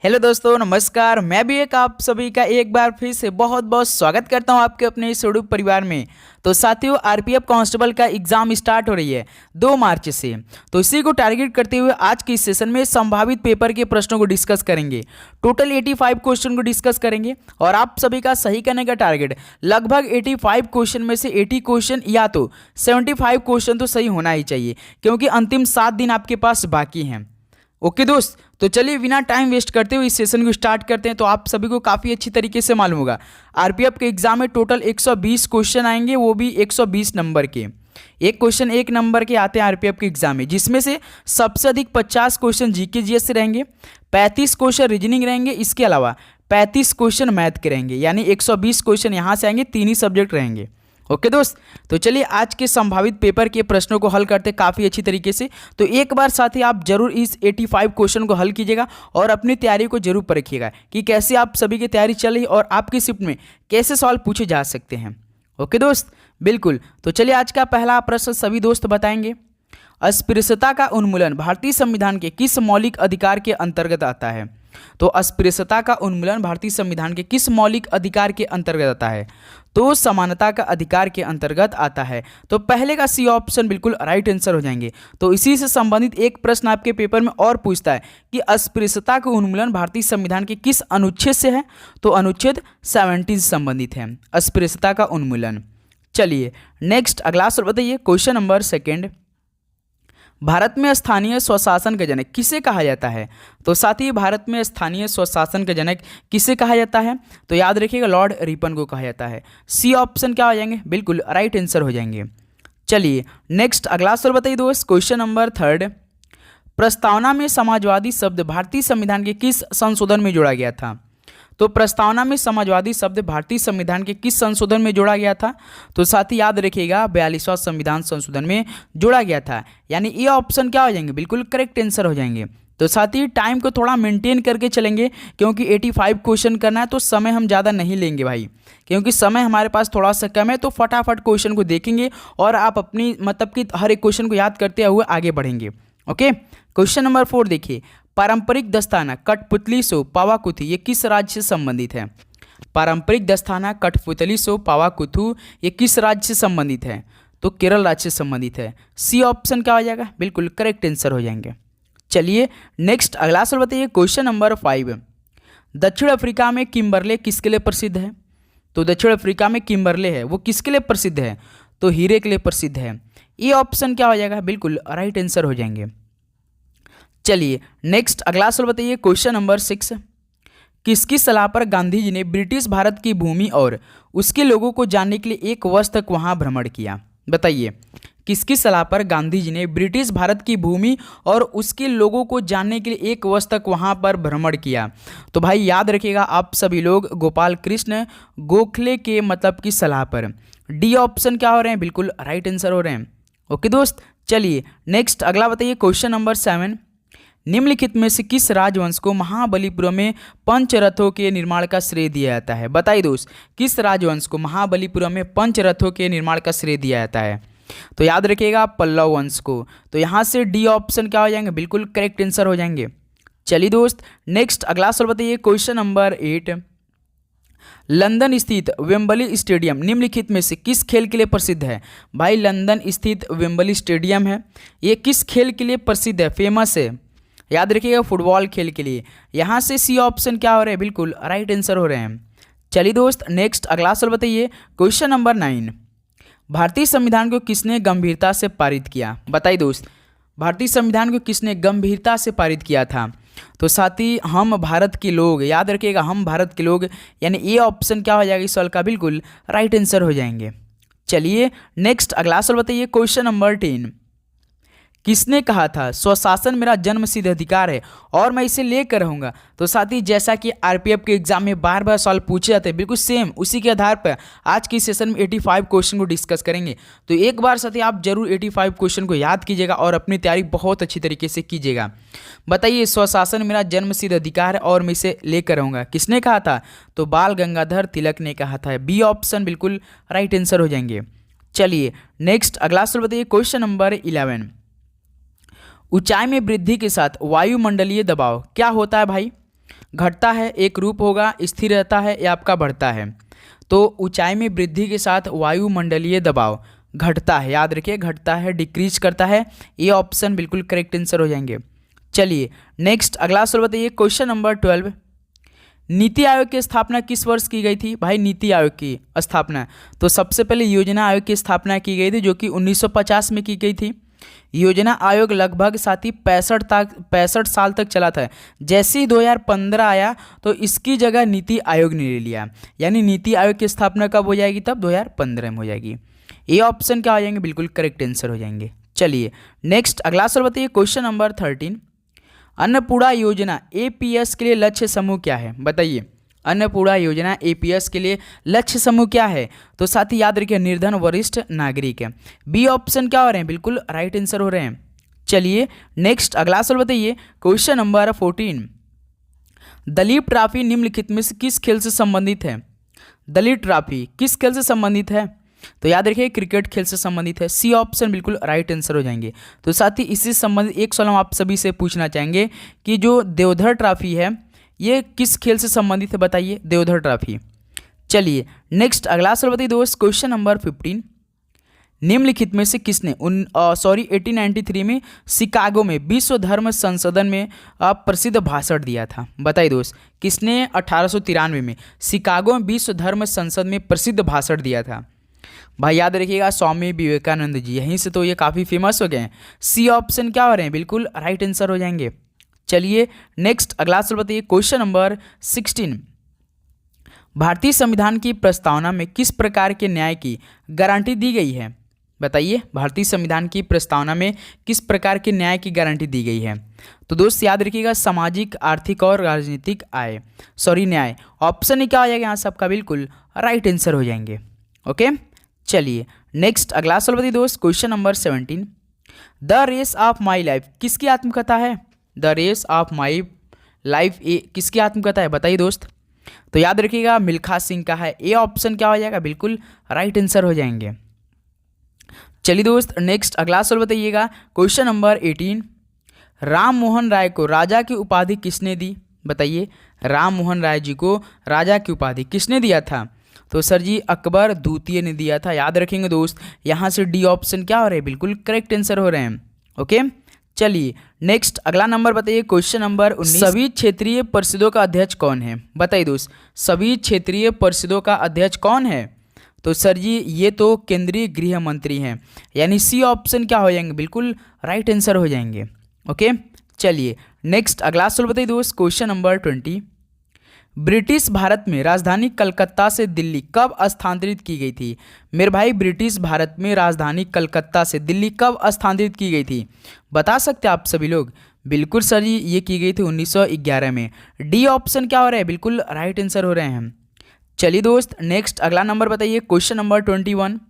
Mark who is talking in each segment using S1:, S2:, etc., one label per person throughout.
S1: Hello दोस्तों, नमस्कार। मैं भी एक आप सभी का एक बार फिर से बहुत बहुत स्वागत करता हूं आपके अपने इस यूट्यूब परिवार में। तो साथियों, आरपीएफ कांस्टेबल का एग्जाम स्टार्ट हो रही है 2 मार्च से। तो इसी को टारगेट करते हुए आज के इस सेशन में संभावित पेपर के प्रश्नों को डिस्कस करेंगे। टोटल 85 क्वेश्चन को डिस्कस करेंगे और आप सभी का सही करने का टारगेट लगभग 85 क्वेश्चन में से 80 क्वेश्चन या तो 75 क्वेश्चन तो सही होना ही चाहिए, क्योंकि अंतिम 7 दिन आपके पास बाकी हैं। ओके दोस्त, तो चलिए बिना टाइम वेस्ट करते हुए इस सेशन को स्टार्ट करते हैं। तो आप सभी को काफ़ी अच्छी तरीके से मालूम होगा, आरपीएफ के एग्जाम में टोटल 120 क्वेश्चन आएंगे, वो भी 120 नंबर के। एक क्वेश्चन 1 नंबर के आते हैं आरपीएफ के एग्जाम में, जिसमें से सबसे अधिक 50 क्वेश्चन जीके जीएस से रहेंगे, 35 क्वेश्चन रीजनिंग रहेंगे, इसके अलावा 35 क्वेश्चन मैथ के रहेंगे। यानी 120 क्वेश्चन यहाँ से आएंगे, 3 ही सब्जेक्ट रहेंगे। ओके दोस्त, तो चलिए आज के संभावित पेपर के प्रश्नों को हल करते काफ़ी अच्छी तरीके से। तो एक बार साथ ही आप जरूर इस 85 क्वेश्चन को हल कीजिएगा और अपनी तैयारी को जरूर परखिएगा कि कैसे आप सभी की तैयारी चल रही और आपकी शिफ्ट में कैसे सवाल पूछे जा सकते हैं। ओके दोस्त, बिल्कुल। तो चलिए आज का पहला प्रश्न सभी दोस्त बताएंगे। अस्पृश्यता का उन्मूलन भारतीय संविधान के किस मौलिक अधिकार के अंतर्गत आता है? तो अस्पृश्यता का उन्मूलन भारतीय संविधान के किस मौलिक अधिकार के अंतर्गत आता है? तो समानता का अधिकार के अंतर्गत आता है। तो पहले का सी ऑप्शन बिल्कुल राइट आंसर हो जाएंगे। तो इसी से संबंधित एक प्रश्न आपके पेपर में और पूछता है कि अस्पृश्यता का उन्मूलन भारतीय संविधान के किस अनुच्छेद से है? तो अनुच्छेद 17 से संबंधित है अस्पृश्यता का उन्मूलन। चलिए नेक्स्ट अगला सवाल बताइए, क्वेश्चन नंबर 2। भारत में स्थानीय स्वशासन का जनक किसे कहा जाता है? तो साथ ही भारत में स्थानीय स्वशासन का जनक किसे कहा जाता है? तो याद रखिएगा, लॉर्ड रिपन को कहा जाता है। सी ऑप्शन क्या हो जाएंगे? बिल्कुल राइट आंसर हो जाएंगे। चलिए नेक्स्ट अगला सवाल बताइए दोस्त, क्वेश्चन नंबर 3। प्रस्तावना में समाजवादी शब्द भारतीय संविधान के किस संशोधन में जोड़ा गया था? तो प्रस्तावना में समाजवादी शब्द भारतीय संविधान के किस संशोधन में जोड़ा गया था? तो साथ ही याद रखिएगा 42वां संविधान संशोधन में जोड़ा गया था। यानी ये ऑप्शन क्या हो जाएंगे? बिल्कुल करेक्ट आंसर हो जाएंगे। तो साथ ही टाइम को थोड़ा मेंटेन करके चलेंगे, क्योंकि 85 क्वेश्चन करना है तो समय हम ज़्यादा नहीं लेंगे भाई, क्योंकि समय हमारे पास थोड़ा सा कम है। तो फटाफट क्वेश्चन को देखेंगे और आप अपनी मतलब कि हर एक क्वेश्चन को याद करते हुए आगे बढ़ेंगे। ओके, क्वेश्चन नंबर 4 देखिए, पारंपरिक दस्ताना कठपुतली सो पावाकुथु ये किस राज्य से संबंधित है? पारंपरिक दस्ताना कठपुतली सो पावाकुथु ये किस राज्य से संबंधित है? तो केरल राज्य से संबंधित है। सी ऑप्शन क्या हो जाएगा? बिल्कुल करेक्ट आंसर हो जाएंगे। चलिए नेक्स्ट अगला सवाल बताइए, क्वेश्चन नंबर 5। दक्षिण अफ्रीका में किम्बरले किसके लिए प्रसिद्ध है? तो दक्षिण अफ्रीका में किम्बरले है, वो किसके लिए प्रसिद्ध है? तो हीरे के लिए प्रसिद्ध है। ये ऑप्शन क्या हो जाएगा? बिल्कुल राइट आंसर हो जाएंगे। चलिए नेक्स्ट अगला सवाल बताइए, क्वेश्चन नंबर 6। किसकी सलाह पर गांधी जी ने ब्रिटिश भारत की भूमि और उसके लोगों को जानने के लिए 1 वर्ष तक वहां भ्रमण किया? बताइए, किसकी सलाह पर गांधी जी ने ब्रिटिश भारत की भूमि और उसके लोगों को जानने के लिए 1 वर्ष तक वहां पर भ्रमण किया? तो भाई याद रखिएगा आप सभी लोग, गोपाल कृष्ण गोखले के मतलब की सलाह पर। डी ऑप्शन क्या हो रहे हैं? बिल्कुल राइट आंसर हो रहे हैं। ओके दोस्त, चलिए नेक्स्ट अगला बताइए, क्वेश्चन नंबर 7। निम्नलिखित में से किस राजवंश को महाबलीपुरम में पंचरथों के निर्माण का श्रेय दिया जाता है? बताइए दोस्त, किस राजवंश को महाबलीपुरम में पंचरथों के निर्माण का श्रेय दिया जाता है? तो याद रखिएगा पल्लव वंश को। तो यहाँ से डी ऑप्शन क्या हो जाएंगे? बिल्कुल करेक्ट आंसर हो जाएंगे। चलिए दोस्त नेक्स्ट अगला सवाल बताइए, क्वेश्चन नंबर 8। लंदन स्थित वेम्बली स्टेडियम निम्नलिखित में से किस खेल के लिए प्रसिद्ध है? भाई लंदन स्थित वेम्बली स्टेडियम है, ये किस खेल के लिए प्रसिद्ध है, फेमस है? याद रखिएगा फुटबॉल खेल के लिए। यहाँ से सी ऑप्शन क्या हो रहे हैं? बिल्कुल राइट आंसर हो रहे हैं। चलिए दोस्त नेक्स्ट अगला सवाल बताइए, क्वेश्चन नंबर 9। भारतीय संविधान को किसने गंभीरता से पारित किया? बताइए दोस्त, भारतीय संविधान को किसने गंभीरता से पारित किया था? तो साथ ही हम भारत के लोग, याद रखिएगा हम भारत के लोग, यानी ये ऑप्शन क्या हो जाएगा इस सवाल का? बिल्कुल राइट आंसर हो जाएंगे। चलिए नेक्स्ट अगला सवाल बताइए, क्वेश्चन नंबर 10। किसने कहा था स्वशासन मेरा जन्मसिद्ध अधिकार है और मैं इसे लेकर रहूंगा? तो साथ ही जैसा कि आरपीएफ के एग्जाम में बार बार सवाल पूछे जाते हैं, बिल्कुल सेम उसी के आधार पर आज की सेशन में 85 क्वेश्चन को डिस्कस करेंगे। तो एक बार साथ ही आप जरूर 85 क्वेश्चन को याद कीजिएगा और अपनी तैयारी बहुत अच्छी तरीके से कीजिएगा। बताइए, स्वशासन मेरा जन्मसिद्ध अधिकार है और मैं इसे लेकर रहूंगा, किसने कहा था? तो बाल गंगाधर तिलक ने कहा था। बी ऑप्शन बिल्कुल राइट आंसर हो जाएंगे। चलिए नेक्स्ट अगला सवाल बताइए, क्वेश्चन नंबर 11। ऊंचाई में वृद्धि के साथ वायुमंडलीय दबाव क्या होता है भाई? घटता है, एक रूप होगा, स्थिर रहता है या आपका बढ़ता है। तो ऊंचाई में वृद्धि के साथ वायुमंडलीय दबाव घटता है, याद रखिए घटता है, डिक्रीज करता है। ये ऑप्शन बिल्कुल करेक्ट आंसर हो जाएंगे। चलिए नेक्स्ट अगला सवाल बताइए, क्वेश्चन नंबर 12। नीति आयोग की स्थापना किस वर्ष की गई थी? भाई नीति आयोग की स्थापना, तो सबसे पहले योजना आयोग की स्थापना की गई थी जो कि 1950 में की गई थी। योजना आयोग लगभग साथ ही 65 साल तक चला था। जैसे ही 2015 आया तो इसकी जगह नीति आयोग ने ले लिया, यानी नीति आयोग की स्थापना कब हो जाएगी? तब 2015 में हो जाएगी। ये ऑप्शन क्या हो जाएंगे? बिल्कुल करेक्ट आंसर हो जाएंगे। चलिए नेक्स्ट अगला सवाल बताइए, क्वेश्चन नंबर 13। अन्नपूर्णा योजना एपीएस के लिए लक्ष्य समूह क्या है? बताइए, अन्नपूर्णा योजना एपीएस के लिए लक्ष्य समूह क्या है? तो साथ ही याद रखिए निर्धन वरिष्ठ नागरिक है। बी ऑप्शन क्या हो रहे हैं? बिल्कुल राइट आंसर हो रहे हैं। चलिए नेक्स्ट अगला सवाल बताइए, क्वेश्चन नंबर 14। दलीप ट्रॉफी निम्नलिखित में से किस खेल से संबंधित है? दलीप ट्रॉफी किस खेल से संबंधित है? तो याद रखिए क्रिकेट खेल से संबंधित है। सी ऑप्शन बिल्कुल राइट आंसर हो जाएंगे। तो साथ ही इससे संबंधित एक सवाल हम आप सभी से पूछना चाहेंगे कि जो देवधर ट्रॉफी है ये किस खेल से संबंधित है? बताइए, देवधर ट्रॉफी। चलिए नेक्स्ट अगला सवाल बताइए दोस्त, क्वेश्चन नंबर 15। निम्नलिखित में से किसने 1893 में शिकागो में विश्व धर्म संसदन में प्रसिद्ध भाषण दिया था? बताइए दोस्त, किसने 1893 में शिकागो में विश्व धर्म संसद में प्रसिद्ध भाषण दिया था? भाई याद रखिएगा स्वामी विवेकानंद जी, यहीं से तो ये काफ़ी फेमस हो गए हैं। सी ऑप्शन क्या हो रहे हैं? बिल्कुल राइट आंसर हो जाएंगे। चलिए नेक्स्ट अगला सवाल बताइए, क्वेश्चन नंबर 16। भारतीय संविधान की प्रस्तावना में किस प्रकार के न्याय की गारंटी दी गई है? बताइए, भारतीय संविधान की प्रस्तावना में किस प्रकार के न्याय की गारंटी दी गई है? तो दोस्त याद रखिएगा सामाजिक, आर्थिक और राजनीतिक न्याय। ऑप्शन ही क्या हो जाएगा यहाँ सबका? बिल्कुल राइट आंसर हो जाएंगे। ओके चलिए नेक्स्ट अगला सवाल बताइए दोस्त, question number 17। The race of my life किसकी आत्मकथा है? The race of my life किसकी आत्मकथा है? बताइए दोस्त। तो याद रखिएगा मिल्खा सिंह का है। ए ऑप्शन क्या हो जाएगा? बिल्कुल राइट आंसर हो जाएंगे। चलिए दोस्त नेक्स्ट अगला सवाल बताइएगा, क्वेश्चन नंबर 18। राम मोहन राय को राजा की उपाधि किसने दी? बताइए, राम मोहन राय जी को राजा की उपाधि किसने दिया था? तो सर जी अकबर द्वितीय ने दिया था। याद रखेंगे दोस्त, यहाँ से डी ऑप्शन क्या हो रहे हैं? बिल्कुल करेक्ट आंसर हो रहे हैं। ओके चलिए नेक्स्ट अगला नंबर बताइए, क्वेश्चन नंबर 19। सभी क्षेत्रीय परिषदों का अध्यक्ष कौन है? बताइए दोस्त, सभी क्षेत्रीय परिषदों का अध्यक्ष कौन है? तो सर जी ये तो केंद्रीय गृह मंत्री हैं, यानी सी ऑप्शन क्या हो जाएंगे? बिल्कुल राइट आंसर हो जाएंगे। ओके चलिए नेक्स्ट अगला सवाल बताइए दोस्त, क्वेश्चन नंबर 20। ब्रिटिश भारत में राजधानी कलकत्ता से दिल्ली कब स्थानांतरित की गई थी? मेरे भाई ब्रिटिश भारत में राजधानी कलकत्ता से दिल्ली कब स्थानांतरित की गई थी? बता सकते हैं आप सभी लोग? बिल्कुल सर जी ये की गई थी 1911 में। डी ऑप्शन क्या हो रहा है? बिल्कुल राइट आंसर हो रहे हैं। चलिए दोस्त नेक्स्ट अगला नंबर बताइए, क्वेश्चन नंबर 21।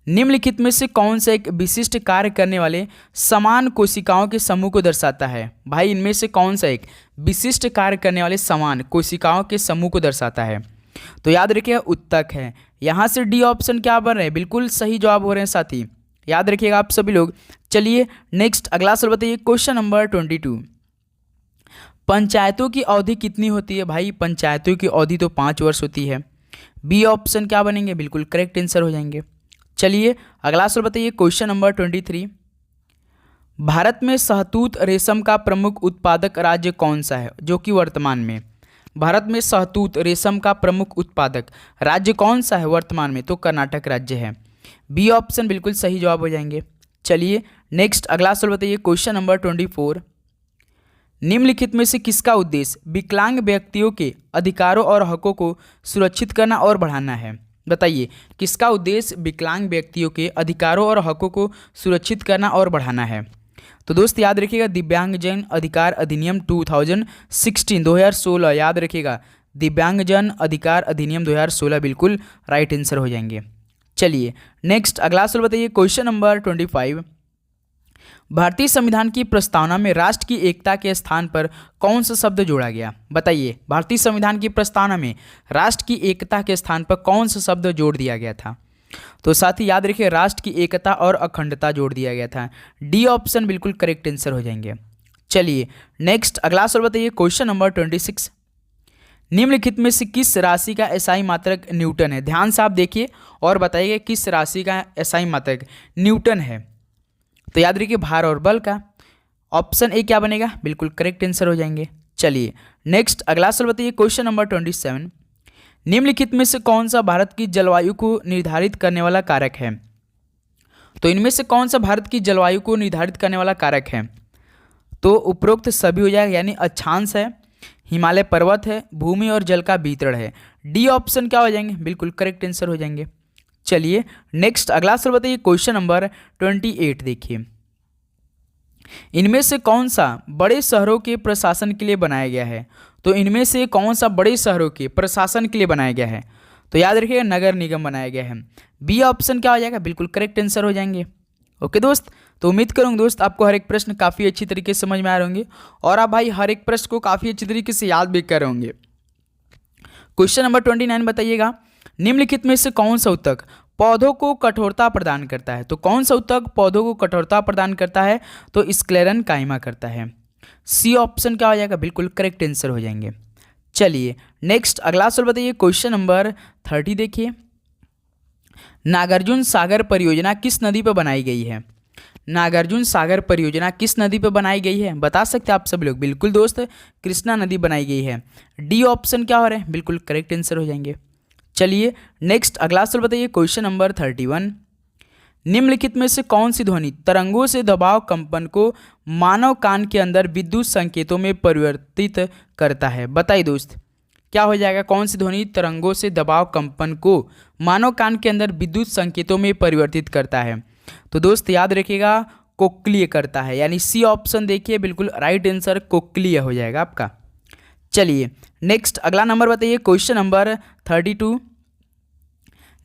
S1: निम्नलिखित में से कौन सा एक विशिष्ट कार्य करने वाले समान कोशिकाओं के समूह को दर्शाता है? भाई इनमें से कौन सा एक विशिष्ट कार्य करने वाले समान कोशिकाओं के समूह को दर्शाता है? तो याद रखिएगा उत्तक है। यहाँ से डी ऑप्शन क्या बन रहे हैं? बिल्कुल सही जवाब हो रहे हैं साथी, याद रखिएगा आप सभी लोग। चलिए नेक्स्ट अगला सवाल बताइए, क्वेश्चन नंबर 22। पंचायतों की अवधि कितनी होती है? भाई पंचायतों की अवधि तो 5 वर्ष होती है। बी ऑप्शन क्या बनेंगे? बिल्कुल करेक्ट आंसर हो जाएंगे। चलिए अगला सवाल बताइए, क्वेश्चन नंबर 23। भारत में शहतूत रेशम का प्रमुख उत्पादक राज्य कौन सा है? जो कि वर्तमान में भारत में शहतूत रेशम का प्रमुख उत्पादक राज्य कौन सा है वर्तमान में? तो कर्नाटक राज्य है। बी ऑप्शन बिल्कुल सही जवाब हो जाएंगे। चलिए नेक्स्ट अगला सवाल बताइए, क्वेश्चन नंबर 24। निम्नलिखित में से किसका उद्देश्य विकलांग व्यक्तियों के अधिकारों और हकों को सुरक्षित करना और बढ़ाना है? बताइए, किसका उद्देश्य विकलांग व्यक्तियों के अधिकारों और हकों को सुरक्षित करना और बढ़ाना है? तो दोस्त याद रखिएगा दिव्यांगजन अधिकार अधिनियम 2016 याद रखिएगा दिव्यांगजन अधिकार अधिनियम 2016 बिल्कुल राइट आंसर हो जाएंगे। चलिए नेक्स्ट अगला सवाल बताइए, क्वेश्चन नंबर 25। भारतीय संविधान की प्रस्तावना में राष्ट्र की एकता के स्थान पर कौन सा शब्द जोड़ा गया? बताइए, भारतीय संविधान की प्रस्तावना में राष्ट्र की एकता के स्थान पर कौन सा शब्द जोड़ दिया गया था? तो साथ ही याद रखिए राष्ट्र की एकता और अखंडता जोड़ दिया गया था। डी ऑप्शन बिल्कुल करेक्ट आंसर हो जाएंगे। चलिए नेक्स्ट अगला सवाल बताइए, क्वेश्चन नंबर 26। निम्नलिखित में से किस राशि का एसआई मात्रक न्यूटन है? ध्यान से आप देखिए और बताइए किस राशि का एसआई मात्रक न्यूटन है। तो याद रखिए भार और बल का। ऑप्शन ए क्या बनेगा? बिल्कुल करेक्ट आंसर हो जाएंगे। चलिए नेक्स्ट अगला सवाल बताइए, क्वेश्चन नंबर 27। निम्नलिखित में से कौन सा भारत की जलवायु को निर्धारित करने वाला कारक है? तो इनमें से कौन सा भारत की जलवायु को निर्धारित करने वाला कारक है? तो उपरोक्त सभी हो जाएगा, यानी अक्षांश है, हिमालय पर्वत है, भूमि और जल का वितरण है। डी ऑप्शन क्या हो जाएंगे? बिल्कुल करेक्ट आंसर हो जाएंगे। चलिए नेक्स्ट अगला सवाल बताइए, क्वेश्चन नंबर 28 देखिए। इनमें से कौन सा बड़े शहरों के प्रशासन के लिए बनाया गया है? तो इनमें से कौन सा बड़े शहरों के प्रशासन के लिए बनाया गया है? तो याद रखिएगा नगर निगम बनाया गया है। बी ऑप्शन क्या हो जाएगा? बिल्कुल करेक्ट आंसर हो जाएंगे। ओके दोस्त, तो उम्मीद करूँगा दोस्त आपको हर एक प्रश्न काफ़ी अच्छी तरीके से समझ में आ रहे होंगे और आप भाई हर एक प्रश्न को काफ़ी अच्छी तरीके से याद भी कर रहे होंगे। क्वेश्चन नंबर 29 बताइएगा, निम्नलिखित में से कौन सा ऊतक पौधों को कठोरता प्रदान करता है? तो कौन सा ऊतक पौधों को कठोरता प्रदान करता है? तो स्क्लेरन काइमा करता है। सी ऑप्शन क्या हो जाएगा? बिल्कुल करेक्ट आंसर हो जाएंगे। चलिए नेक्स्ट अगला सवाल बताइए, क्वेश्चन नंबर 30 देखिए। नागार्जुन सागर परियोजना किस नदी पर बनाई गई है? नागार्जुन सागर परियोजना किस नदी पर बनाई गई है? बता सकते हैं आप सब लोग? बिल्कुल दोस्त, कृष्णा नदी बनाई गई है। डी ऑप्शन क्या हो रहा है? बिल्कुल करेक्ट आंसर हो जाएंगे। चलिए नेक्स्ट अगला सवाल बताइए, क्वेश्चन नंबर 31। निम्नलिखित में से कौन सी ध्वनि तरंगों से दबाव कंपन को मानव कान के अंदर विद्युत संकेतों में परिवर्तित करता है? बताइए दोस्त क्या हो जाएगा? कौन सी ध्वनि तरंगों से दबाव कंपन को मानव कान के अंदर विद्युत संकेतों में परिवर्तित करता है? तो दोस्त याद रखिएगा कोक्लिय करता है, यानी सी ऑप्शन देखिए बिल्कुल राइट आंसर कोक्लिय हो जाएगा आपका। चलिए नेक्स्ट अगला नंबर बताइए, क्वेश्चन नंबर 32।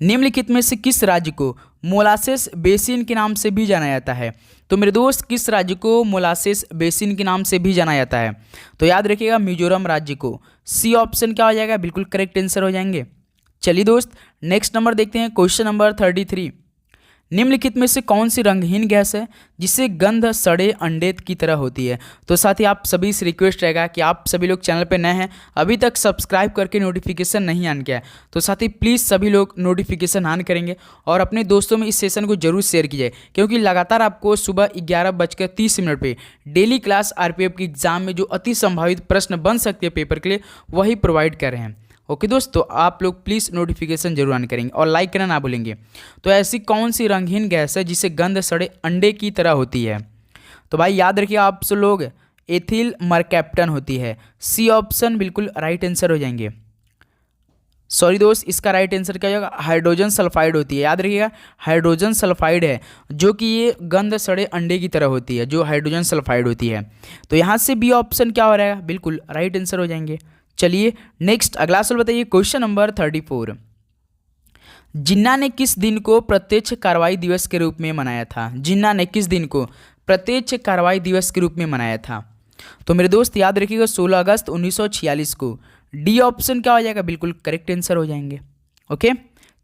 S1: निम्नलिखित में से किस राज्य को मोलासेस बेसिन के नाम से भी जाना जाता है? तो मेरे दोस्त किस राज्य को मोलासेस बेसिन के नाम से भी जाना जाता है? तो याद रखिएगा मिजोरम राज्य को। सी ऑप्शन क्या हो जाएगा? बिल्कुल करेक्ट आंसर हो जाएंगे। चलिए दोस्त नेक्स्ट नंबर देखते हैं, क्वेश्चन नंबर 33। निम्नलिखित में से कौन सी रंगहीन गैस है जिससे गंध सड़े अंडे की तरह होती है? तो साथ ही आप सभी से रिक्वेस्ट रहेगा कि आप सभी लोग चैनल पर नए हैं, अभी तक सब्सक्राइब करके नोटिफिकेशन नहीं ऑन किया है तो साथ ही प्लीज़ सभी लोग नोटिफिकेशन ऑन करेंगे और अपने दोस्तों में इस सेशन को जरूर शेयर कीजिए, क्योंकि लगातार आपको सुबह 11:30 पर डेली क्लास आरपीएफ की एग्जाम में जो अति संभावित प्रश्न बन सकते हैं पेपर के लिए वही प्रोवाइड कर रहे हैं। ओके दोस्त, तो आप लोग प्लीज़ नोटिफिकेशन जरूर ऑन करेंगे और लाइक करना ना भूलेंगे। तो ऐसी कौन सी रंगहीन गैस है जिसे गंध सड़े अंडे की तरह होती है? तो भाई याद रखिए आप सब लोग एथिल मरकैप्टन होती है। सी ऑप्शन बिल्कुल राइट आंसर हो जाएंगे। सॉरी दोस्त, इसका राइट आंसर क्या होगा? हाइड्रोजन सल्फाइड होती है। याद रखिएगा हाइड्रोजन सल्फाइड है जो कि ये गंध सड़े अंडे की तरह होती है, जो हाइड्रोजन सल्फाइड होती है। तो यहाँ से बी ऑप्शन क्या हो रहेगा? बिल्कुल राइट आंसर हो जाएंगे। चलिए नेक्स्ट अगला सवाल बताइए, क्वेश्चन नंबर 34। जिन्ना ने किस दिन को प्रत्यक्ष कार्रवाई दिवस के रूप में मनाया था? जिन्ना ने किस दिन को प्रत्यक्ष कार्रवाई दिवस के रूप में मनाया था? तो मेरे दोस्त याद रखिएगा 16 अगस्त 1946 को। डी ऑप्शन क्या हो जाएगा? बिल्कुल करेक्ट आंसर हो जाएंगे। ओके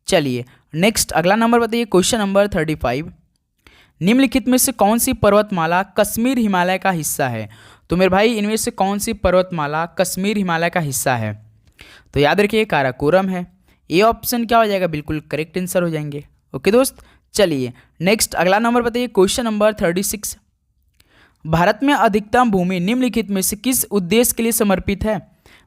S1: चलिए नेक्स्ट अगला नंबर बताइए, क्वेश्चन नंबर 35। निम्नलिखित में से कौन सी पर्वतमाला कश्मीर हिमालय का हिस्सा है? तो मेरे भाई इनमें से कौन सी पर्वतमाला कश्मीर हिमालय का हिस्सा है? तो याद रखिए काराकोरम है। ए ऑप्शन क्या हो जाएगा? बिल्कुल करेक्ट आंसर हो जाएंगे। ओके दोस्त, चलिए नेक्स्ट अगला नंबर बताइए, क्वेश्चन नंबर 36। भारत में अधिकतम भूमि निम्नलिखित में से किस उद्देश्य के लिए समर्पित है?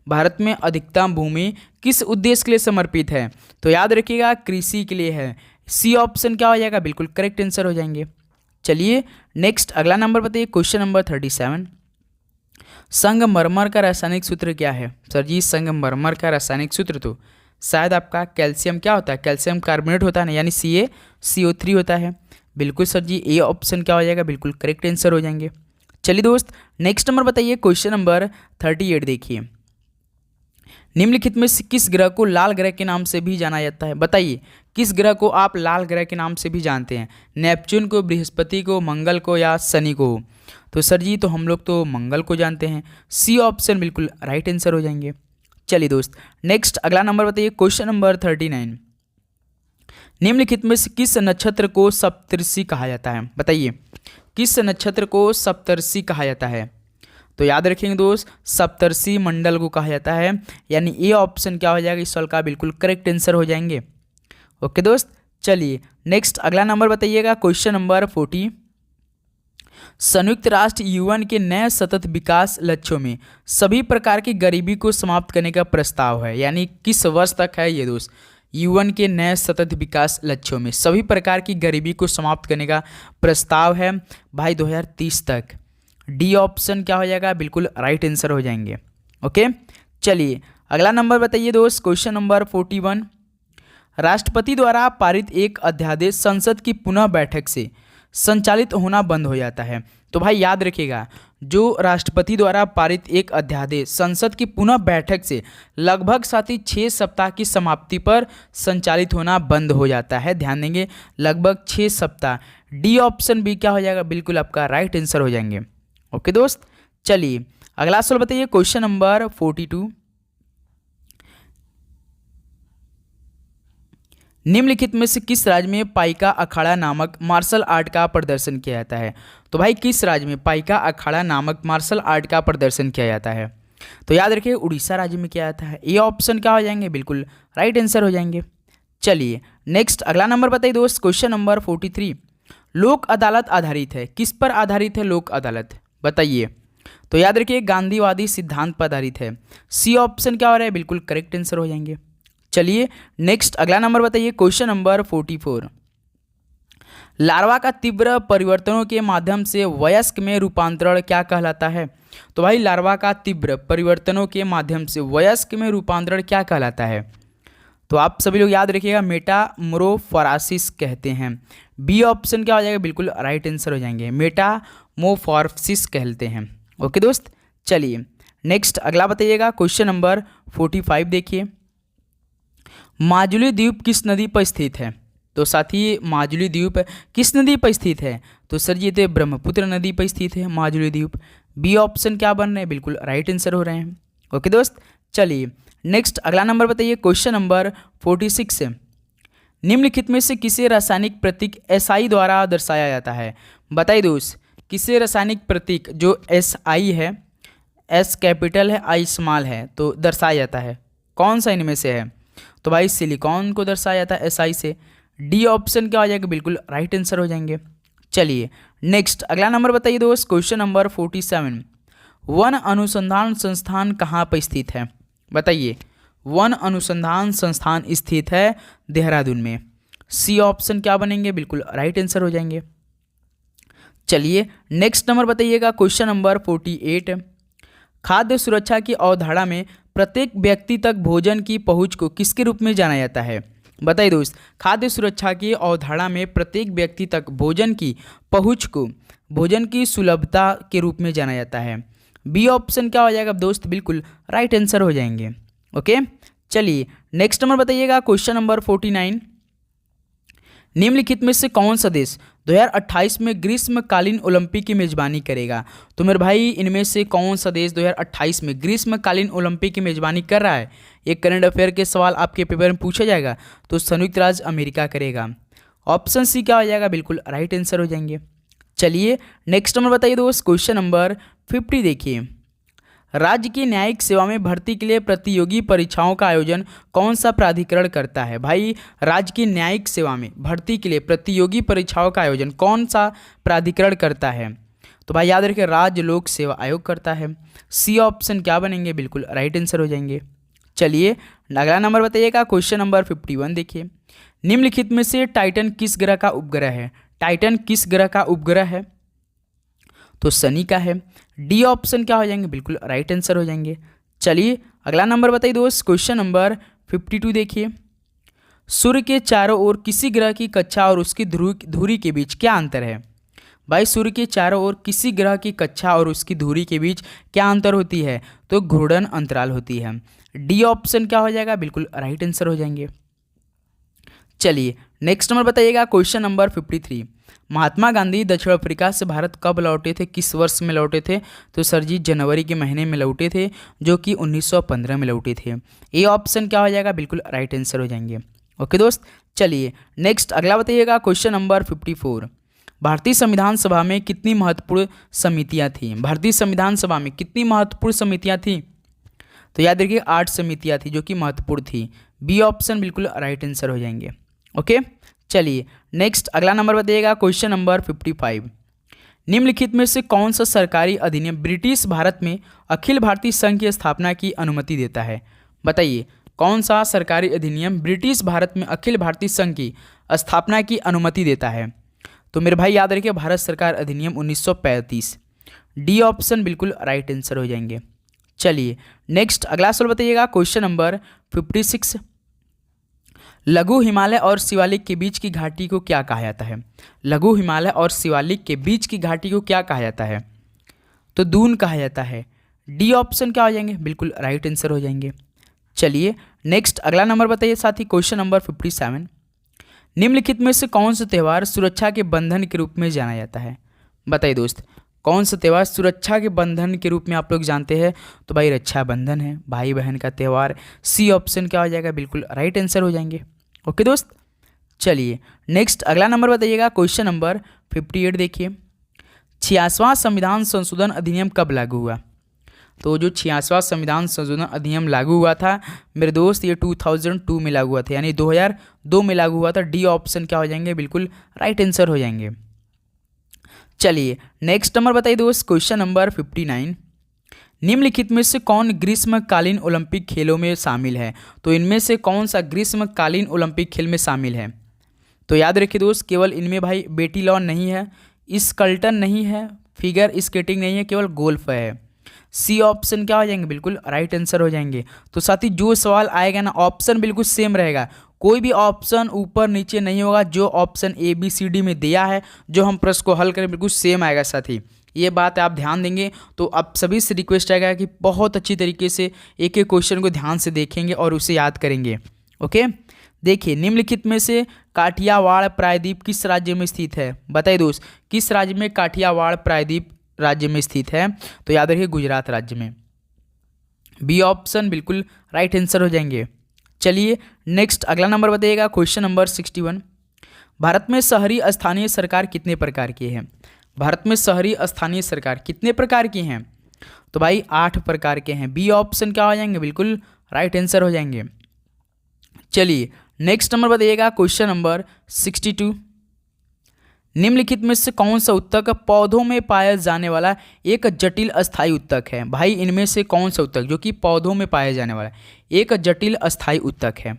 S1: भारत में अधिकतम भूमि किस उद्देश्य के लिए समर्पित है? तो याद रखिएगा कृषि के लिए है। सी ऑप्शन क्या हो जाएगा? बिल्कुल करेक्ट आंसर हो जाएंगे। चलिए नेक्स्ट अगला नंबर बताइए, क्वेश्चन नंबर 37। संगमरमर का रासायनिक सूत्र क्या है? सर जी संगमरमर का रासायनिक सूत्र तो शायद आपका कैल्शियम क्या होता है? कैल्शियम कार्बोनेट होता है ना, यानी CaCO3 होता है। बिल्कुल सर जी, ए ऑप्शन क्या हो जाएगा? बिल्कुल करेक्ट आंसर हो जाएंगे। चलिए दोस्त नेक्स्ट नंबर बताइए, क्वेश्चन नंबर 38 देखिए। निम्नलिखित में से किस ग्रह को लाल ग्रह के नाम से भी जाना जाता है? बताइए किस ग्रह को आप लाल ग्रह के नाम से भी जानते हैं? नेपच्यून को, बृहस्पति को, मंगल को या शनि को? तो सर जी तो हम लोग तो मंगल को जानते हैं। सी ऑप्शन बिल्कुल राइट आंसर हो जाएंगे। चलिए दोस्त नेक्स्ट अगला नंबर बताइए, क्वेश्चन नंबर 39। निम्नलिखित में से किस नक्षत्र को सप्तर्षि कहा जाता है? बताइए किस नक्षत्र को सप्तर्षि कहा जाता है? तो याद रखेंगे दोस्त, सप्तर्षि मंडल को कहा जाता है, यानी ए ऑप्शन क्या हो जाएगा इस सवाल का बिल्कुल करेक्ट आंसर हो जाएंगे। ओके दोस्त, चलिए नेक्स्ट अगला नंबर बताइएगा, क्वेश्चन नंबर 40। संयुक्त राष्ट्र यूएन के नए सतत विकास लक्ष्यों में सभी प्रकार की गरीबी को समाप्त करने का प्रस्ताव है, यानी किस वर्ष तक है ये दोस्त। यूएन के नए सतत विकास लक्ष्यों में सभी प्रकार की गरीबी को समाप्त करने का प्रस्ताव है भाई 2030 तक। डी ऑप्शन क्या हो जाएगा, बिल्कुल राइट आंसर हो जाएंगे। ओके, चलिए अगला नंबर बताइए दोस्त, क्वेश्चन नंबर 41। राष्ट्रपति द्वारा पारित एक अध्यादेश संसद की पुनः बैठक से संचालित होना बंद हो जाता है। तो भाई याद रखिएगा, जो राष्ट्रपति द्वारा पारित एक अध्यादेश संसद की पुनः बैठक से लगभग साथ ही 6 सप्ताह की समाप्ति पर संचालित होना बंद हो जाता है। ध्यान देंगे, लगभग 6 सप्ताह। डी ऑप्शन भी क्या हो जाएगा, बिल्कुल आपका राइट आंसर हो जाएंगे। ओके दोस्त, चलिए अगला सवाल बताइए, क्वेश्चन नंबर 42। निम्नलिखित में से किस राज्य में पाइका अखाड़ा नामक मार्शल आर्ट का प्रदर्शन किया जाता है। तो भाई किस राज्य में पाइका अखाड़ा नामक मार्शल आर्ट का प्रदर्शन किया जाता है। तो याद रखिए उड़ीसा राज्य में किया जाता है। ये ऑप्शन क्या हो जाएंगे, बिल्कुल राइट आंसर हो जाएंगे। चलिए नेक्स्ट अगला नंबर बताइए दोस्त, क्वेश्चन नंबर 43। लोक अदालत आधारित है, किस पर आधारित है लोक अदालत, बताइए। तो याद रखिए गांधीवादी सिद्धांत पर आधारित है। सी ऑप्शन क्या हो रहा है, बिल्कुल करेक्ट आंसर हो जाएंगे। चलिए नेक्स्ट अगला नंबर बताइए, क्वेश्चन नंबर 44। लार्वा का तीव्र परिवर्तनों के माध्यम से वयस्क में रूपांतरण क्या कहलाता है। तो भाई लार्वा का तीव्र परिवर्तनों के माध्यम से वयस्क में रूपांतरण क्या कहलाता है। तो आप सभी लोग याद रखिएगा मेटामोरोफोरासिस कहते हैं। बी ऑप्शन क्या हो जाएगा, बिल्कुल राइट आंसर हो जाएंगे, मेटामोफोरसिस कहते हैं। ओके दोस्त, चलिए नेक्स्ट अगला बताइएगा, क्वेश्चन नंबर 45 देखिए। माजुली द्वीप किस नदी पर स्थित है। तो साथी माजुली द्वीप किस नदी पर स्थित है। तो सर ये तो ब्रह्मपुत्र नदी पर स्थित है माजुली द्वीप। बी ऑप्शन क्या बन रहे हैं, बिल्कुल राइट आंसर हो रहे हैं। ओके दोस्त, चलिए नेक्स्ट अगला नंबर बताइए, क्वेश्चन नंबर 46। निम्नलिखित में से किसे रासायनिक प्रतीक SI द्वारा दर्शाया जाता है। बताइए दोस्त, किसे रासायनिक प्रतीक जो SI है, S कैपिटल है I स्मॉल है, तो दर्शाया जाता है, कौन सा इनमें से है। तो भाई सिलिकॉन को दर्शाया जाता है SI से। डी ऑप्शन क्या हो जाएगा, बिल्कुल राइट आंसर हो जाएंगे। चलिए नेक्स्ट अगला नंबर बताइए दोस्त, क्वेश्चन नंबर 47। वन अनुसंधान संस्थान कहाँ पर स्थित है। बताइए, वन अनुसंधान संस्थान स्थित है देहरादून में। सी ऑप्शन क्या बनेंगे, बिल्कुल राइट आंसर हो जाएंगे। चलिए नेक्स्ट नंबर बताइएगा, क्वेश्चन नंबर 48। खाद्य सुरक्षा की अवधारणा में प्रत्येक व्यक्ति तक भोजन की पहुंच को किसके रूप में जाना जाता है। बताइए दोस्त, खाद्य सुरक्षा की अवधारणा में प्रत्येक व्यक्ति तक भोजन की पहुंच को भोजन की सुलभता के रूप में जाना जाता है। बी ऑप्शन क्या हो जाएगा दोस्त, बिल्कुल राइट आंसर हो जाएंगे। ओके, चलिए नेक्स्ट नंबर बताइएगा, क्वेश्चन नंबर 49। निम्नलिखित में से कौन सा देश 2028 में ग्रीष्मकालीन ओलंपिक की मेजबानी करेगा। तो मेरे भाई इनमें से कौन सा देश 2028 में ग्रीष्मकालीन ओलंपिक की मेजबानी कर रहा है। एक करंट अफेयर के सवाल आपके पेपर में पूछा जाएगा, तो संयुक्त राज्य अमेरिका करेगा। ऑप्शन सी क्या हो जाएगा, बिल्कुल राइट आंसर हो जाएंगे। चलिए नेक्स्ट नंबर बताइए दोस्त, क्वेश्चन नंबर 50 देखिए। राज्य की न्यायिक सेवा में भर्ती के लिए प्रतियोगी परीक्षाओं का आयोजन कौन सा प्राधिकरण करता है। भाई राज्य की न्यायिक सेवा में भर्ती के लिए प्रतियोगी परीक्षाओं का आयोजन कौन सा प्राधिकरण करता है। तो भाई याद रखिए राज्य लोक सेवा आयोग करता है। सी ऑप्शन क्या बनेंगे, बिल्कुल राइट आंसर हो जाएंगे। चलिए अगला नंबर बताइएगा, क्वेश्चन नंबर 51 देखिए। निम्नलिखित में से टाइटन किस ग्रह का उपग्रह है। टाइटन किस ग्रह का उपग्रह है। तो शनि का है। डी ऑप्शन क्या हो जाएंगे, बिल्कुल राइट आंसर हो जाएंगे। चलिए अगला नंबर बताइए दोस्त, क्वेश्चन नंबर 52 देखिए। सूर्य के चारों ओर किसी ग्रह की कक्षा और उसकी धुरी के बीच क्या अंतर है। भाई सूर्य के चारों ओर किसी ग्रह की कक्षा और उसकी धुरी के बीच क्या अंतर होती है। तो घूर्णन अंतराल होती है। डी ऑप्शन क्या हो जाएगा, बिल्कुल राइट आंसर हो जाएंगे। चलिए नेक्स्ट नंबर बताइएगा, क्वेश्चन नंबर 53। महात्मा गांधी दक्षिण अफ्रीका से भारत कब लौटे थे, किस वर्ष में लौटे थे। तो सर जी जनवरी के महीने में लौटे थे, जो कि 1915 में लौटे थे। ये ऑप्शन क्या हो जाएगा, बिल्कुल राइट आंसर हो जाएंगे। ओके दोस्त, चलिए नेक्स्ट अगला बताइएगा, क्वेश्चन नंबर 54। भारतीय संविधान सभा में कितनी महत्वपूर्ण समितियां थी? भारतीय संविधान सभा में कितनी महत्वपूर्ण समितियां थी? तो याद रखिए 8 समितियां थी जो कि महत्वपूर्ण थी। बी ऑप्शन बिल्कुल राइट आंसर हो जाएंगे। ओके, चलिए नेक्स्ट अगला नंबर बताइएगा, क्वेश्चन नंबर 55। निम्नलिखित में से कौन सा सरकारी अधिनियम ब्रिटिश भारत में अखिल भारतीय संघ की स्थापना की अनुमति देता है? बताइए कौन सा सरकारी अधिनियम ब्रिटिश भारत में अखिल भारतीय संघ की स्थापना की अनुमति देता है? तो मेरे भाई याद रखिए भारत सरकार अधिनियम 1935। डी ऑप्शन बिल्कुल राइट आंसर हो जाएंगे। चलिए नेक्स्ट अगला सवाल बताइएगा, क्वेश्चन नंबर 56। लघु हिमालय और शिवालिक के बीच की घाटी को क्या कहा जाता है? लघु हिमालय और शिवालिक के बीच की घाटी को क्या कहा जाता है? तो दून कहा जाता है। डी ऑप्शन क्या हो जाएंगे? बिल्कुल राइट आंसर हो जाएंगे। चलिए नेक्स्ट अगला नंबर बताइए साथी, क्वेश्चन नंबर 57। निम्नलिखित में से कौन सा त्यौहार सुरक्षा के बंधन के रूप में जाना जाता है? बताइए दोस्त, कौन सा त्यौहार सुरक्षा के बंधन के रूप में आप लोग जानते हैं? तो भाई रक्षाबंधन है, भाई बहन का त्यौहार। सी ऑप्शन क्या हो जाएगा? बिल्कुल राइट आंसर हो जाएंगे। ओके दोस्त, चलिए नेक्स्ट अगला नंबर बताइएगा, क्वेश्चन नंबर 58 देखिए। 86वां संविधान संशोधन अधिनियम कब लागू हुआ? तो जो 86वां संविधान संशोधन अधिनियम लागू हुआ था मेरे दोस्त, ये 2002 में लागू हुआ था, यानी 2002 में लागू हुआ था। डी ऑप्शन क्या हो जाएंगे? बिल्कुल राइट आंसर हो जाएंगे। चलिए नेक्स्ट नंबर बताइए दोस्त, क्वेश्चन नंबर 59। निम्नलिखित में से कौन ग्रीष्मकालीन ओलंपिक खेलों में शामिल है? तो इनमें से कौन सा ग्रीष्मकालीन ओलंपिक खेल में शामिल है? तो याद रखिए दोस्त, केवल इनमें भाई बेटीलॉन नहीं है, स्कल्टन नहीं है, फिगर स्केटिंग नहीं है, केवल गोल्फ है। सी ऑप्शन क्या हो जाएंगे? बिल्कुल राइट आंसर हो जाएंगे। तो साथी जो सवाल आएगा ना, ऑप्शन बिल्कुल सेम रहेगा, कोई भी ऑप्शन ऊपर नीचे नहीं होगा। जो option A B C D में दिया है, जो हम प्रश्न को हल करें, बिल्कुल सेम आएगा साथी। ये बात आप ध्यान देंगे तो आप सभी से रिक्वेस्ट आएगा कि बहुत अच्छी तरीके से एक एक क्वेश्चन को ध्यान से देखेंगे और उसे याद करेंगे। ओके, देखिए निम्नलिखित में से काठियावाड़ प्रायद्वीप किस राज्य में स्थित है? बताइए दोस्त, किस राज्य में काठियावाड़ प्रायद्वीप राज्य में स्थित है? तो याद रखिए गुजरात राज्य में। बी ऑप्शन बिल्कुल राइट आंसर हो जाएंगे। चलिए नेक्स्ट अगला नंबर बताइएगा, क्वेश्चन नंबर 61। भारत में शहरी स्थानीय सरकार कितने प्रकार की है? भारत में शहरी स्थानीय सरकार कितने प्रकार की हैं? तो भाई 8 प्रकार के हैं। बी ऑप्शन क्या हो जाएंगे? बिल्कुल राइट आंसर हो जाएंगे। चलिए नेक्स्ट नंबर बताइएगा, क्वेश्चन नंबर 62। निम्नलिखित में से कौन सा उत्तक पौधों में पाया जाने वाला एक जटिल अस्थायी उत्तक है? भाई इनमें से कौन सा उत्तक जो कि पौधों में पाया जाने वाला एक जटिल अस्थायी उत्तक है?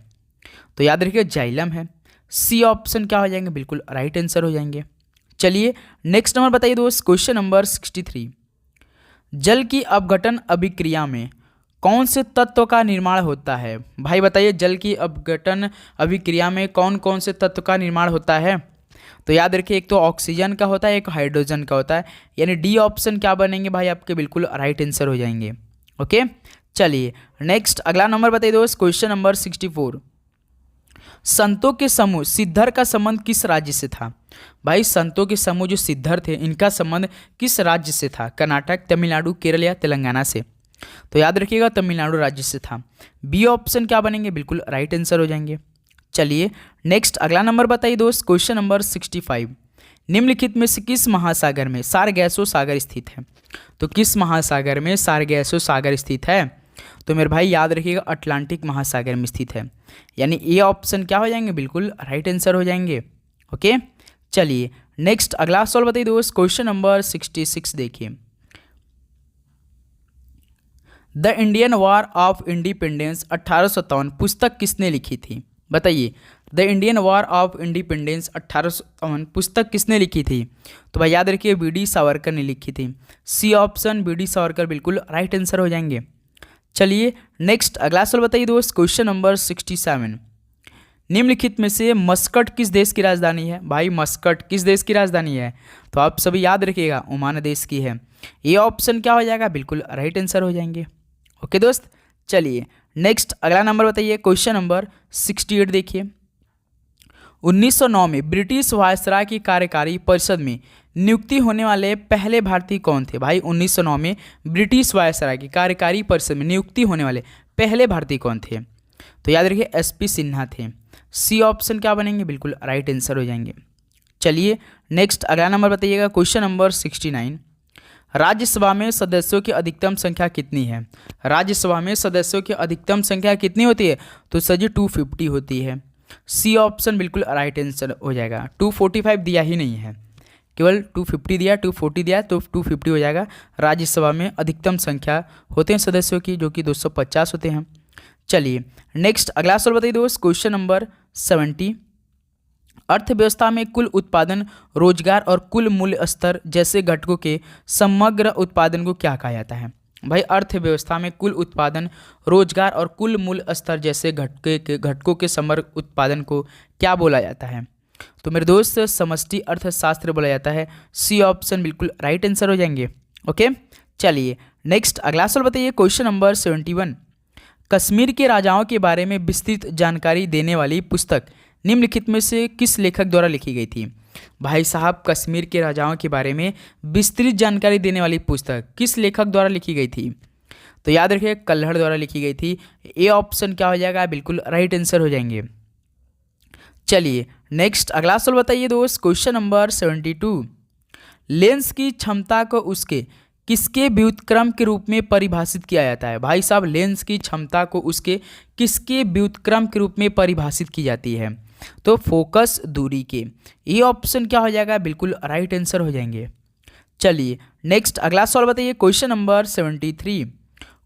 S1: तो याद रखिए जाइलम है। सी ऑप्शन क्या हो जाएंगे? बिल्कुल राइट आंसर हो जाएंगे। चलिए नेक्स्ट नंबर बताइए दोस्त, क्वेश्चन नंबर 63। जल की अपघटन अभिक्रिया में कौन से तत्व का निर्माण होता है? भाई बताइए, जल की अपघटन अभिक्रिया में कौन कौन से तत्व का निर्माण होता है? तो याद रखिए एक तो ऑक्सीजन का होता है, एक हाइड्रोजन का होता है, यानी डी ऑप्शन क्या बनेंगे भाई आपके? बिल्कुल राइट आंसर हो जाएंगे। ओके, चलिए नेक्स्ट अगला नंबर बताइए दोस्त, क्वेश्चन नंबर 64। संतों के समूह सिद्धर का संबंध किस राज्य से था? भाई संतों के समूह जो सिद्धर थे, इनका संबंध किस राज्य से था? कर्नाटक, तमिलनाडु, केरल या तेलंगाना से? तो याद रखिएगा तमिलनाडु राज्य से था। बी ऑप्शन क्या बनेंगे? बिल्कुल राइट आंसर हो जाएंगे। चलिए नेक्स्ट अगला नंबर बताइए दोस्त, क्वेश्चन नंबर 65। निम्नलिखित में से किस महासागर में सारगैसो सागर स्थित है? तो किस महासागर में सारगैसो सागर स्थित है? तो मेरे भाई याद रखिएगा अटलांटिक महासागर में स्थित है, यानी ए ऑप्शन क्या हो जाएंगे? बिल्कुल राइट आंसर हो जाएंगे। ओके, चलिए नेक्स्ट अगला सवाल बताइए दोस्त, क्वेश्चन नंबर 66 देखिए। The Indian war of independence 1857 पुस्तक किसने लिखी थी? बताइए, the Indian war of independence 1857 पुस्तक किसने लिखी थी? तो भाई याद रखिए बी.डी. सावरकर ने लिखी थी। C option BD. सावरकर बिल्कुल राइट आंसर हो जाएंगे। चलिए नेक्स्ट अगला सवाल बताइए दोस्त, क्वेश्चन नंबर 67। निम्नलिखित में से मस्कट किस देश की राजधानी है? भाई मस्कट किस देश की राजधानी है? तो आप सभी याद रखिएगा ओमान देश की है। ये ऑप्शन क्या हो जाएगा? बिल्कुल राइट आंसर हो जाएंगे। ओके दोस्त, चलिए नेक्स्ट अगला नंबर बताइए, क्वेश्चन नंबर 68 देखिए। 1909 में ब्रिटिश वायसराय की कार्यकारी परिषद में नियुक्ति होने वाले पहले भारतीय कौन थे? भाई 1909 में ब्रिटिश वायसराय की कार्यकारी परिषद में नियुक्ति होने वाले पहले भारतीय कौन थे? तो याद रखिए एस.पी. सिन्हा थे। सी ऑप्शन क्या बनेंगे? बिल्कुल राइट आंसर हो जाएंगे। चलिए नेक्स्ट अगला नंबर बताइएगा, क्वेश्चन नंबर 69। राज्यसभा में सदस्यों की अधिकतम संख्या कितनी है? राज्यसभा में सदस्यों की अधिकतम संख्या कितनी होती है? तो सर जी 250 होती है। सी ऑप्शन बिल्कुल राइट आंसर हो जाएगा। 245 दिया ही नहीं है, केवल 250 दिया, 240 दिया तो 250 हो जाएगा। राज्यसभा में अधिकतम संख्या होते हैं सदस्यों की, जो कि 250 होते हैं। चलिए नेक्स्ट अगला सवाल बताइए दोस्त, क्वेश्चन नंबर 70। अर्थव्यवस्था में कुल उत्पादन, रोजगार और कुल मूल्य स्तर जैसे घटकों के समग्र उत्पादन को क्या कहा जाता है? भाई अर्थव्यवस्था में कुल उत्पादन, रोजगार और कुल मूल्य स्तर जैसे घटकों के समग्र उत्पादन को क्या बोला जाता है? तो मेरे दोस्त समष्टि अर्थशास्त्र बोला जाता है। सी ऑप्शन बिल्कुल राइट आंसर हो जाएंगे। ओके चलिए नेक्स्ट अगला सवाल बताइए, क्वेश्चन नंबर 71। कश्मीर के राजाओं के बारे में विस्तृत जानकारी देने वाली पुस्तक निम्नलिखित में से किस लेखक द्वारा लिखी गई थी? भाई साहब कश्मीर के राजाओं के बारे में विस्तृत जानकारी देने वाली पुस्तक किस लेखक द्वारा लिखी गई थी? तो याद रखिए कल्हड़ द्वारा लिखी गई थी। ए ऑप्शन क्या हो जाएगा? बिल्कुल राइट आंसर हो जाएंगे। चलिए नेक्स्ट अगला सवाल बताइए दोस्त, क्वेश्चन नंबर 72। लेंस की क्षमता को उसके किसके व्युत्क्रम के रूप में परिभाषित किया जाता है? भाई साहब लेंस की क्षमता को उसके किसके व्युत्क्रम के रूप में परिभाषित की जाती है? तो फोकस दूरी के। ये ऑप्शन क्या हो जाएगा? बिल्कुल राइट आंसर हो जाएंगे। चलिए नेक्स्ट अगला सवाल बताइए, क्वेश्चन नंबर 73।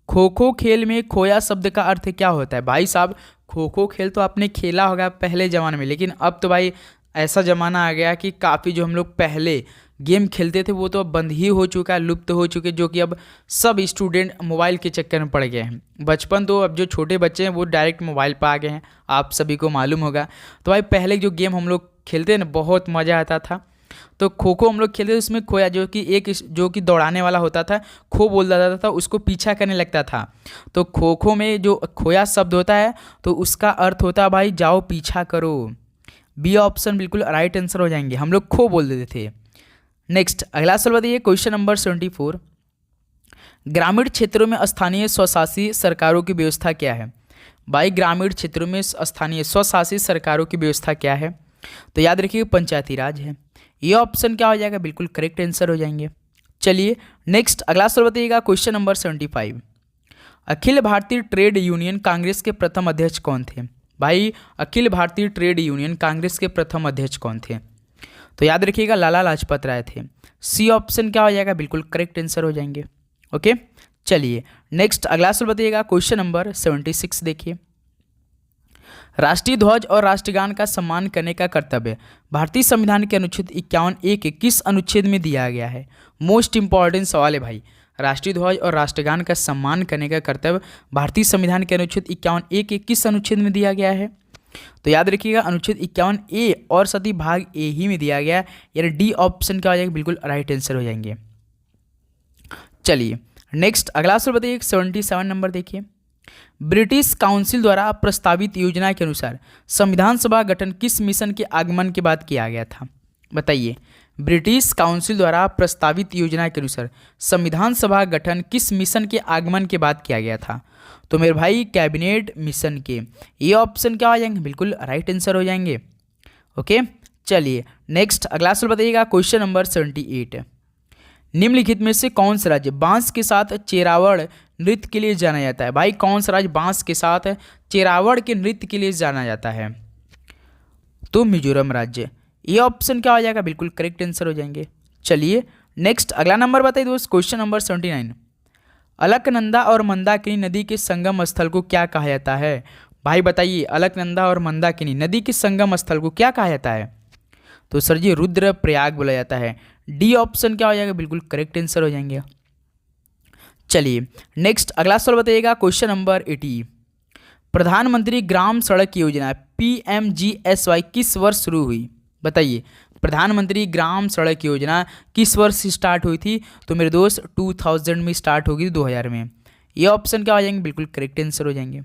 S1: खो खो खेल में खोया शब्द का अर्थ क्या होता है? भाई साहब खो खो खेल तो आपने खेला होगा पहले ज़माने में, लेकिन अब तो भाई ऐसा ज़माना आ गया कि काफ़ी जो हम लोग पहले गेम खेलते थे वो तो अब बंद ही हो चुका है, लुप्त हो चुके, जो कि अब सब स्टूडेंट मोबाइल के चक्कर में पड़ गए हैं। बचपन तो अब जो छोटे बच्चे हैं वो डायरेक्ट मोबाइल पर आ गए हैं, आप सभी को मालूम होगा। तो भाई पहले जो गेम हम लोग खेलते हैं ना बहुत मज़ा आता था। तो खो खो हम लोग खेलते थे, उसमें खोया जो कि दौड़ाने वाला होता था, खो बोल जाता था, उसको पीछा करने लगता था। तो खो खो में जो खोया शब्द होता है तो उसका अर्थ होता है भाई जाओ पीछा करो। बी ऑप्शन बिल्कुल राइट आंसर हो जाएंगे, हम लोग खो बोल देते थे। नेक्स्ट अगला सवाल बताइए, क्वेश्चन नंबर 74। ग्रामीण क्षेत्रों में स्थानीय स्वशासी सरकारों की व्यवस्था क्या है? भाई ग्रामीण क्षेत्रों में स्थानीय स्वशासी सरकारों की व्यवस्था क्या है? तो याद रखिए पंचायती राज है। ये ऑप्शन क्या हो जाएगा? बिल्कुल करेक्ट आंसर हो जाएंगे। चलिए नेक्स्ट अगला सवाल बताइएगा, question number 75। Akhil Bharatiya trade union Congress के प्रथम अध्यक्ष कौन थे? भाई अखिल भारतीय ट्रेड यूनियन कांग्रेस के प्रथम अध्यक्ष कौन थे? तो याद रखिएगा लाला लाजपत राय थे। सी ऑप्शन क्या हो जाएगा? बिल्कुल करेक्ट आंसर हो जाएंगे। ओके चलिए नेक्स्ट अगला सवाल बताइएगा, क्वेश्चन नंबर 76 देखिए। राष्ट्रीय ध्वज और राष्ट्रगान का सम्मान करने का कर्तव्य भारतीय संविधान के अनुच्छेद 51(a) के किस अनुच्छेद में दिया गया है? मोस्ट इंपॉर्टेंट सवाल है भाई। राष्ट्रीय ध्वज और राष्ट्रगान का सम्मान करने का कर्तव्य भारतीय संविधान के अनुच्छेद 51(a) के किस अनुच्छेद में दिया गया है? तो याद रखिएगा अनुच्छेद 51(a) और सती भाग ए ही में दिया गया, यानी डी ऑप्शन क्या हो जाएगा? बिल्कुल राइट आंसर हो जाएंगे। चलिए नेक्स्ट अगला सवाल बताइए, 77 नंबर देखिए। ब्रिटिश काउंसिल द्वारा प्रस्तावित योजना के अनुसार संविधान सभा गठन किस मिशन के आगमन के बाद किया गया था? बताइए ब्रिटिश काउंसिल द्वारा प्रस्तावित योजना के अनुसार संविधान सभा गठन किस मिशन के आगमन के बाद किया गया था? तो मेरे भाई कैबिनेट मिशन के। ये ऑप्शन क्या हो जाएंगे? बिल्कुल राइट आंसर हो जाएंगे। ओके चलिए नेक्स्ट अगला सवाल बताइएगा, क्वेश्चन नंबर 78। निम्नलिखित में से कौन सा राज्य बांस के साथ चेरावड़ नृत्य के लिए जाना जाता है? भाई कौन सा राज्य बांस के साथ चेरावड़ के नृत्य के लिए जाना जाता है? तो मिजोरम राज्य। ये ऑप्शन क्या हो जाएगा? बिल्कुल करेक्ट आंसर हो जाएंगे। चलिए नेक्स्ट अगला नंबर बताइए दोस्त, क्वेश्चन नंबर 79। अलकनंदा और मंदाकिनी नदी के संगम स्थल को क्या कहा जाता है? भाई बताइए अलकनंदा और मंदाकिनी नदी के संगम स्थल को क्या कहा जाता है? तो सर जी रुद्रप्रयाग बोला जाता है। डी ऑप्शन क्या हो जाएगा? बिल्कुल करेक्ट आंसर हो जाएंगे। चलिए नेक्स्ट अगला सवाल बताइएगा, क्वेश्चन नंबर 80। प्रधानमंत्री ग्राम सड़क योजना PMGSY किस वर्ष शुरू हुई? बताइए प्रधानमंत्री ग्राम सड़क योजना किस वर्ष स्टार्ट हुई थी? तो मेरे दोस्त 2000 में स्टार्ट होगी, 2000 में। ये ऑप्शन क्या हो जाएंगे? बिल्कुल करेक्ट आंसर हो जाएंगे।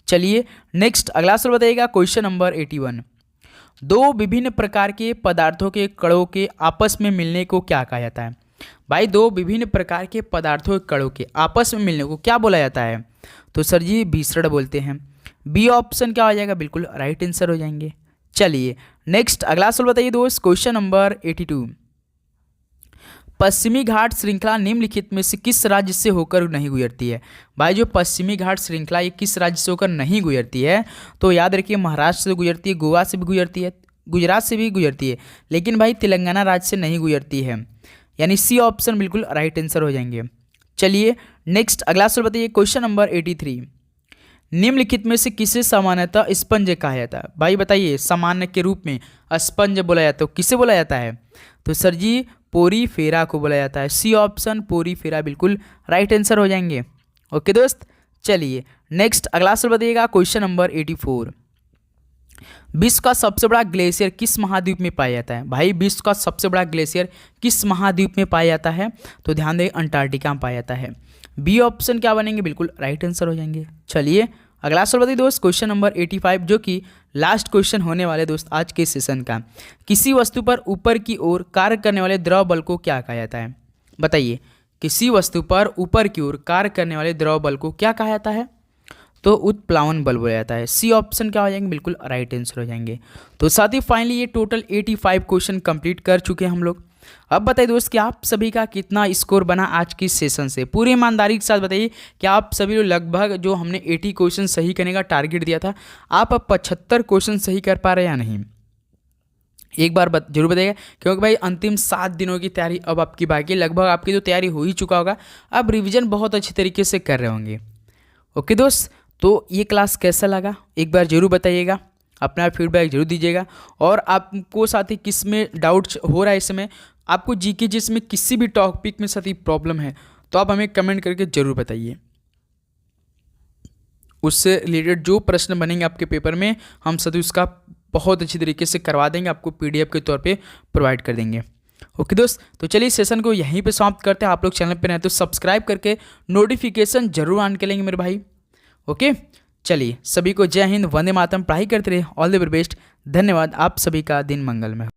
S1: चलिए नेक्स्ट अगला सवाल बताइएगा, क्वेश्चन नंबर 81। दो विभिन्न प्रकार के पदार्थों के कणों के आपस में मिलने को क्या कहा जाता है? भाई दो विभिन्न प्रकार के पदार्थों के कणों के आपस में मिलने को क्या बोला जाता है? तो सर जी विसरण बोलते हैं। बी ऑप्शन क्या हो जाएगा? बिल्कुल राइट आंसर हो जाएंगे। चलिए नेक्स्ट अगला सवाल बताइए दोस्त, क्वेश्चन नंबर 82। पश्चिमी घाट श्रृंखला निम्नलिखित में से किस राज्य से होकर नहीं गुजरती है? भाई जो पश्चिमी घाट श्रृंखला ये किस राज्य से होकर नहीं गुजरती है? तो याद रखिए महाराष्ट्र से गुजरती है, गोवा से भी गुजरती है, गुजरात से भी गुजरती है, लेकिन भाई तेलंगाना राज्य से नहीं गुजरती है, यानी सी ऑप्शन बिल्कुल राइट आंसर हो जाएंगे। चलिए नेक्स्ट अगला सवाल बताइए, क्वेश्चन नंबर 83। निम्नलिखित में से किसे सामान्यतः स्पंज कहा जाता है? भाई बताइए, सामान्य के रूप में स्पंज बोला जाता है तो किसे बोला जाता है? तो सर जी पोरीफेरा को बोला जाता है। सी ऑप्शन पोरीफेरा बिल्कुल राइट आंसर हो जाएंगे। ओके दोस्त, चलिए नेक्स्ट अगला सवाल बताइएगा, क्वेश्चन नंबर 84। विश्व का सबसे बड़ा ग्लेशियर किस महाद्वीप में पाया जाता है? भाई विश्व का सबसे बड़ा ग्लेशियर किस महाद्वीप में पाया जाता है? तो ध्यान दें अंटार्कटिका में पाया जाता है। बी ऑप्शन क्या बनेंगे? बिल्कुल राइट आंसर हो जाएंगे। चलिए अगला सवाल बताइए दोस्त, क्वेश्चन नंबर 85 जो कि लास्ट क्वेश्चन होने वाले दोस्त आज के सेशन का। किसी वस्तु पर ऊपर की ओर कार्य करने वाले द्रव बल को क्या कहा जाता है? बताइए, किसी वस्तु पर ऊपर की ओर कार्य करने वाले द्रव बल को क्या कहा जाता है? तो उत्प्लावन बल बोला जाता है। सी ऑप्शन क्या हो जाएंगे? बिल्कुल राइट आंसर हो जाएंगे। तो साथ ही फाइनली ये टोटल 85 क्वेश्चन कंप्लीट कर चुके हैं हम लोग। अब बताइए दोस्त कि आप सभी का कितना स्कोर बना आज की सेशन से? पूरी ईमानदारी के साथ बताइए कि आप सभी लोग लगभग जो हमने 80 क्वेश्चन सही करने का टारगेट दिया था, आप अब 75 क्वेश्चन सही कर पा रहे हैं या नहीं? एक बार जरूर बताइएगा, क्योंकि भाई अंतिम 7 दिनों की तैयारी अब आपकी बाकी, लगभग आपकी तो तैयारी हो ही चुका होगा, अब रिविजन बहुत अच्छी तरीके से कर रहे होंगे। ओके दोस्त, तो ये क्लास कैसा लगा एक बार जरूर बताइएगा, अपना फीडबैक जरूर दीजिएगा। और आपको साथ ही किस में डाउट्स हो रहा है इस समय, आपको जीके जिसमें किसी भी टॉपिक में साथ ही प्रॉब्लम है तो आप हमें कमेंट करके जरूर बताइए। उससे रिलेटेड जो प्रश्न बनेंगे आपके पेपर में, हम सभी उसका बहुत अच्छी तरीके से करवा देंगे, आपको पीडीएफ के तौर पे प्रोवाइड कर देंगे। ओके दोस्त, तो चलिए सेशन को यहीं पे समाप्त करते हैं। आप लोग चैनल पे नए तो सब्सक्राइब करके नोटिफिकेशन जरूर ऑन कर लेंगे मेरे भाई। ओके, चलिए सभी को जय हिंद, वंदे मातरम, पढ़ाई करते रहे, ऑल द वेरी बेस्ट, धन्यवाद, आप सभी का दिन मंगलमय।